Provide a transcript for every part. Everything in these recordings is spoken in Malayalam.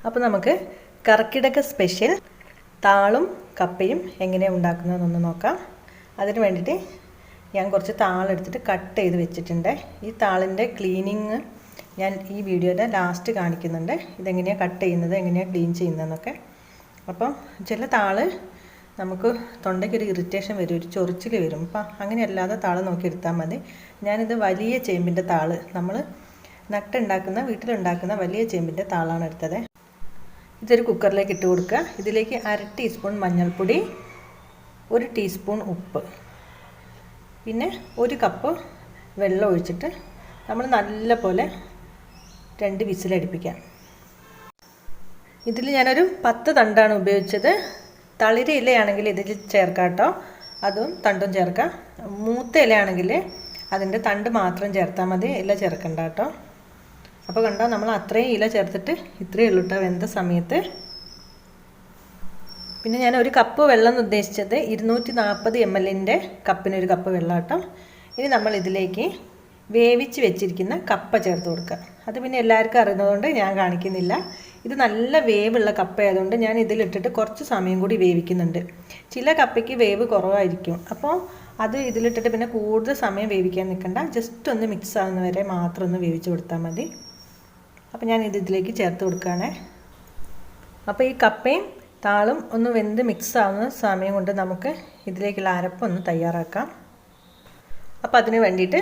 അപ്പോൾ നമുക്ക് കർക്കിടക സ്പെഷ്യൽ താളും കപ്പയും എങ്ങനെയാണ് ഉണ്ടാക്കുന്നതെന്നൊന്ന് നോക്കാം. അതിന് വേണ്ടിയിട്ട് ഞാൻ കുറച്ച് താളെടുത്തിട്ട് കട്ട് ചെയ്ത് വെച്ചിട്ടുണ്ട്. ഈ താളിൻ്റെ ക്ലീനിങ് ഞാൻ ഈ വീഡിയോയുടെ ലാസ്റ്റ് കാണിക്കുന്നുണ്ട്. ഇതെങ്ങനെയാണ് കട്ട് ചെയ്യുന്നത്, എങ്ങനെയാണ് ക്ലീൻ ചെയ്യുന്നതെന്നൊക്കെ. അപ്പം ചില താള് നമുക്ക് തൊണ്ടയ്ക്കൊരു ഇറിറ്റേഷൻ വരും, ഒരു ചൊറിച്ചിൽ വരും. അപ്പം അങ്ങനെയല്ലാതെ താള് നോക്കിയെടുത്താൽ മതി. ഞാനിത് വലിയ ചേമ്പിൻ്റെ താള്, നമ്മൾ നട്ടുണ്ടാക്കുന്ന വീട്ടിലുണ്ടാക്കുന്ന വലിയ ചേമ്പിൻ്റെ താളാണ് എടുത്തത്. ഇതൊരു കുക്കറിലേക്ക് ഇട്ട് കൊടുക്കുക. ഇതിലേക്ക് 1/2 ടീസ്പൂൺ മഞ്ഞൾപ്പൊടി, 1 ടീസ്പൂൺ ഉപ്പ്, പിന്നെ 1 കപ്പ് വെള്ളം ഒഴിച്ചിട്ട് നമ്മൾ നല്ല പോലെ 2 വിസിലടുപ്പിക്കാം. ഇതിൽ ഞാനൊരു 10 തണ്ടാണ് ഉപയോഗിച്ചത്. തളിര ഇലയാണെങ്കിൽ ഇതിൽ ചേർക്കാം കേട്ടോ, അതും തണ്ടും ചേർക്കാം. മൂത്ത ഇലയാണെങ്കിൽ അതിൻ്റെ തണ്ട് മാത്രം ചേർത്താൽ മതി, ഇല ചേർക്കണ്ട കേട്ടോ. അപ്പോൾ കണ്ടോ, നമ്മൾ അത്രയും ഇല ചേർത്തിട്ട് ഇത്രയേ ഉള്ളൂ കേട്ടോ വെന്ത സമയത്ത്. പിന്നെ ഞാൻ 1 കപ്പ് വെള്ളം ഉദ്ദേശിച്ചത് 240 ml കപ്പിന് 1 കപ്പ് വെള്ളം കേട്ടോ. ഇനി നമ്മൾ ഇതിലേക്ക് വേവിച്ച് വെച്ചിരിക്കുന്ന കപ്പ ചേർത്ത് കൊടുക്കുക. അത് പിന്നെ എല്ലാവർക്കും അറിയുന്നതുകൊണ്ട് ഞാൻ കാണിക്കുന്നില്ല. ഇത് നല്ല വേവുള്ള കപ്പ ആയതുകൊണ്ട് ഞാൻ ഇതിലിട്ടിട്ട് കുറച്ച് സമയം കൂടി വേവിക്കുന്നുണ്ട്. ചില കപ്പയ്ക്ക് വേവ് കുറവായിരിക്കും, അപ്പോൾ അത് ഇതിലിട്ടിട്ട് പിന്നെ കൂടുതൽ സമയം വേവിക്കാൻ നിൽക്കണ്ട. ജസ്റ്റ് ഒന്ന് മിക്സ് ആവുന്ന വരെ മാത്രം ഒന്ന് വേവിച്ച് കൊടുത്താൽ മതി. അപ്പോൾ ഞാൻ ഇതിലേക്ക് ചേർത്ത് കൊടുക്കുകയാണേ. അപ്പോൾ ഈ കപ്പയും താളും ഒന്ന് വെന്ത് മിക്സ് ആവുന്ന സമയം കൊണ്ട് നമുക്ക് ഇതിലേക്കുള്ള അരപ്പൊന്ന് തയ്യാറാക്കാം. അപ്പോൾ അതിന് വേണ്ടിയിട്ട്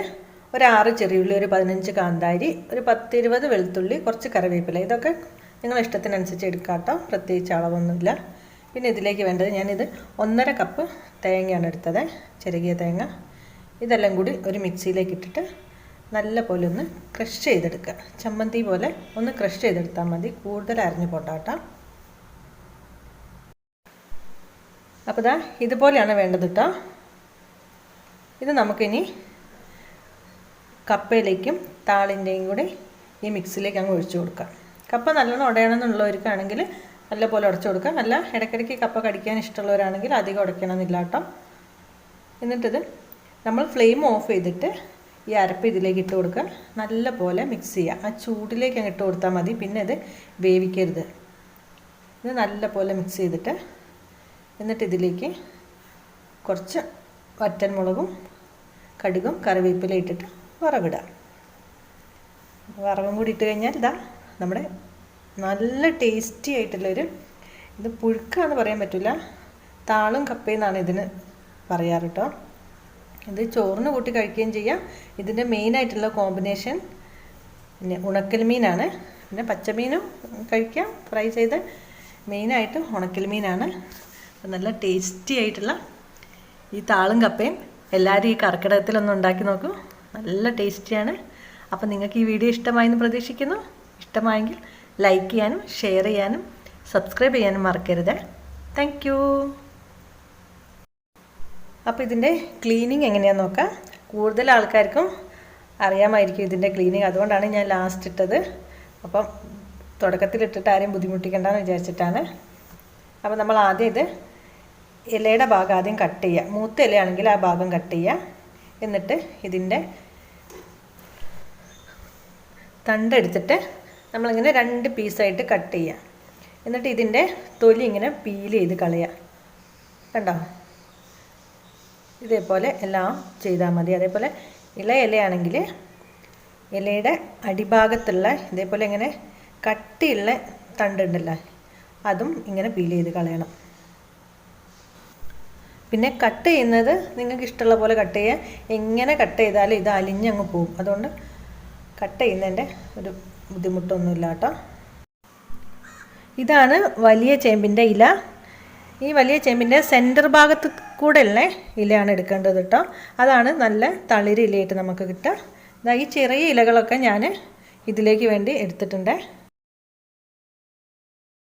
ഒരു 6 ചെറിയുള്ളി, ഒരു 15 കാന്താരി, ഒരു 10-20 വെളുത്തുള്ളി, കുറച്ച് കറിവേപ്പില, ഇതൊക്കെ നിങ്ങളുടെ ഇഷ്ടത്തിനനുസരിച്ച് എടുക്കാം കേട്ടോ, പ്രത്യേകിച്ച് അളവൊന്നുമില്ല. പിന്നെ ഇതിലേക്ക് വേണ്ടത്, ഞാനിത് 1.5 കപ്പ് തേങ്ങയാണ് എടുത്തത്, ചിരകിയ തേങ്ങ. ഇതെല്ലാം കൂടി ഒരു മിക്സിയിലേക്ക് ഇട്ടിട്ട് നല്ല പോലെ ഒന്ന് ക്രഷ് ചെയ്തെടുക്കുക. ചമ്മന്തി പോലെ ഒന്ന് ക്രഷ് ചെയ്തെടുത്താൽ മതി, കൂടുതൽ അരിഞ്ഞു പോട്ടാട്ടോ. അപ്പോൾ ഇതാ ഇതുപോലെയാണ് വേണ്ടത് കേട്ടോ. ഇത് നമുക്കിനി കപ്പയിലേക്കും താളിൻ്റെയും കൂടി ഈ മിക്സിലേക്ക് അങ്ങ് ഒഴിച്ചു കൊടുക്കാം. കപ്പ നല്ലോണം ഉടയണമെന്നുള്ളവർക്കാണെങ്കിൽ നല്ലപോലെ ഉടച്ചു കൊടുക്കാം. അല്ല ഇടയ്ക്കിടയ്ക്ക് കപ്പ കടിക്കാൻ ഇഷ്ടമുള്ളവരാണെങ്കിൽ അധികം ഉടയ്ക്കണമെന്നില്ല കേട്ടോ. എന്നിട്ടിത് നമ്മൾ ഫ്ലെയിം ഓഫ് ചെയ്തിട്ട് ഈ അരപ്പ് ഇതിലേക്ക് ഇട്ട് കൊടുക്കുക. നല്ല പോലെ മിക്സ് ചെയ്യുക. ആ ചൂടിലേക്ക് അങ്ങ് ഇട്ട് കൊടുത്താൽ മതി, പിന്നെ ഇത് വേവിക്കരുത്. ഇത് നല്ല പോലെ മിക്സ് ചെയ്തിട്ട് എന്നിട്ട് ഇതിലേക്ക് കുറച്ച് വറ്റൽമുളകും കടുകും കറിവേപ്പില ഇട്ടിട്ട് വറവിടുക. വറവും കൂടി ഇട്ട് കഴിഞ്ഞാൽ ഇതാ നമ്മുടെ നല്ല ടേസ്റ്റി ആയിട്ടുള്ളൊരു, ഇത് പുഴുക്കാന്ന് പറയാൻ പറ്റില്ല, താളും കപ്പയെന്നാണ് ഇതിന് പറയാറ് കേട്ടോ. ഇത് ചോറിന് കൂട്ടി കഴിക്കുകയും ചെയ്യാം. ഇതിൻ്റെ മെയിനായിട്ടുള്ള കോമ്പിനേഷൻ പിന്നെ ഉണക്കൽ മീനാണ്. പിന്നെ പച്ചമീനും കഴിക്കാം ഫ്രൈ ചെയ്ത്. മെയിനായിട്ട് ഉണക്കൽ മീനാണ്. നല്ല ടേസ്റ്റി ആയിട്ടുള്ള ഈ താളും കപ്പയും എല്ലാവരും ഈ കർക്കിടകത്തിലൊന്നും ഉണ്ടാക്കി നോക്കൂ, നല്ല ടേസ്റ്റിയാണ്. അപ്പോൾ നിങ്ങൾക്ക് ഈ വീഡിയോ ഇഷ്ടമായെന്ന് പ്രതീക്ഷിക്കുന്നു. ഇഷ്ടമായെങ്കിൽ ലൈക്ക് ചെയ്യാനും ഷെയർ ചെയ്യാനും സബ്സ്ക്രൈബ് ചെയ്യാനും മറക്കരുത്. Thank you. അപ്പോൾ ഇതിൻ്റെ ക്ലീനിങ് എങ്ങനെയാണെന്ന് നോക്കാം. കൂടുതൽ ആൾക്കാർക്കും അറിയാമായിരിക്കും ഇതിൻ്റെ ക്ലീനിങ്, അതുകൊണ്ടാണ് ഞാൻ ലാസ്റ്റ് ഇട്ടത്. അപ്പം തുടക്കത്തിലിട്ടിട്ട് ആരെയും ബുദ്ധിമുട്ടിക്കണ്ടെന്ന് വിചാരിച്ചിട്ടാണ്. അപ്പോൾ നമ്മൾ ആദ്യം ഇത് ഇലയുടെ ഭാഗം ആദ്യം കട്ട് ചെയ്യുക. മൂത്ത ഇലയാണെങ്കിൽ ആ ഭാഗം കട്ട് ചെയ്യുക. എന്നിട്ട് ഇതിൻ്റെ തണ്ടെടുത്തിട്ട് നമ്മളിങ്ങനെ 2 പീസായിട്ട് കട്ട് ചെയ്യുക. എന്നിട്ട് ഇതിൻ്റെ തൊലി ഇങ്ങനെ പീൽ ചെയ്ത് കളയുക. കണ്ടോ, ഇതേപോലെ എല്ലാം ചെയ്താൽ മതി. അതേപോലെ ഇലയാണെങ്കിൽ ഇലയുടെ അടിഭാഗത്തുള്ള ഇതേപോലെ ഇങ്ങനെ കട്ടിയുള്ള തണ്ടുണ്ടല്ലോ, അതും ഇങ്ങനെ പീൽ ചെയ്ത് കളയണം. പിന്നെ കട്ട് ചെയ്യുന്നത് നിങ്ങൾക്ക് ഇഷ്ടമുള്ള പോലെ കട്ട് ചെയ്യുക. എങ്ങനെ കട്ട് ചെയ്താലും ഇത് അലിഞ്ഞങ്ങ് പോകും, അതുകൊണ്ട് കട്ട് ചെയ്യുന്നതിൻ്റെ ഒരു ബുദ്ധിമുട്ടൊന്നുമില്ല കേട്ടോ. ഇതാണ് വലിയ ചേമ്പിൻ്റെ ഇല. ഈ വലിയ ചേമ്പിൻ്റെ സെൻറ്റർ ഭാഗത്ത് കൂടെ ഉള്ള ഇലയാണ് എടുക്കേണ്ടത് കേട്ടോ. അതാണ് നല്ല തളിര് ഇലയായിട്ട് നമുക്ക് കിട്ടുക. ഈ ചെറിയ ഇലകളൊക്കെ ഞാൻ ഇതിലേക്ക് വേണ്ടി എടുത്തിട്ടുണ്ട്.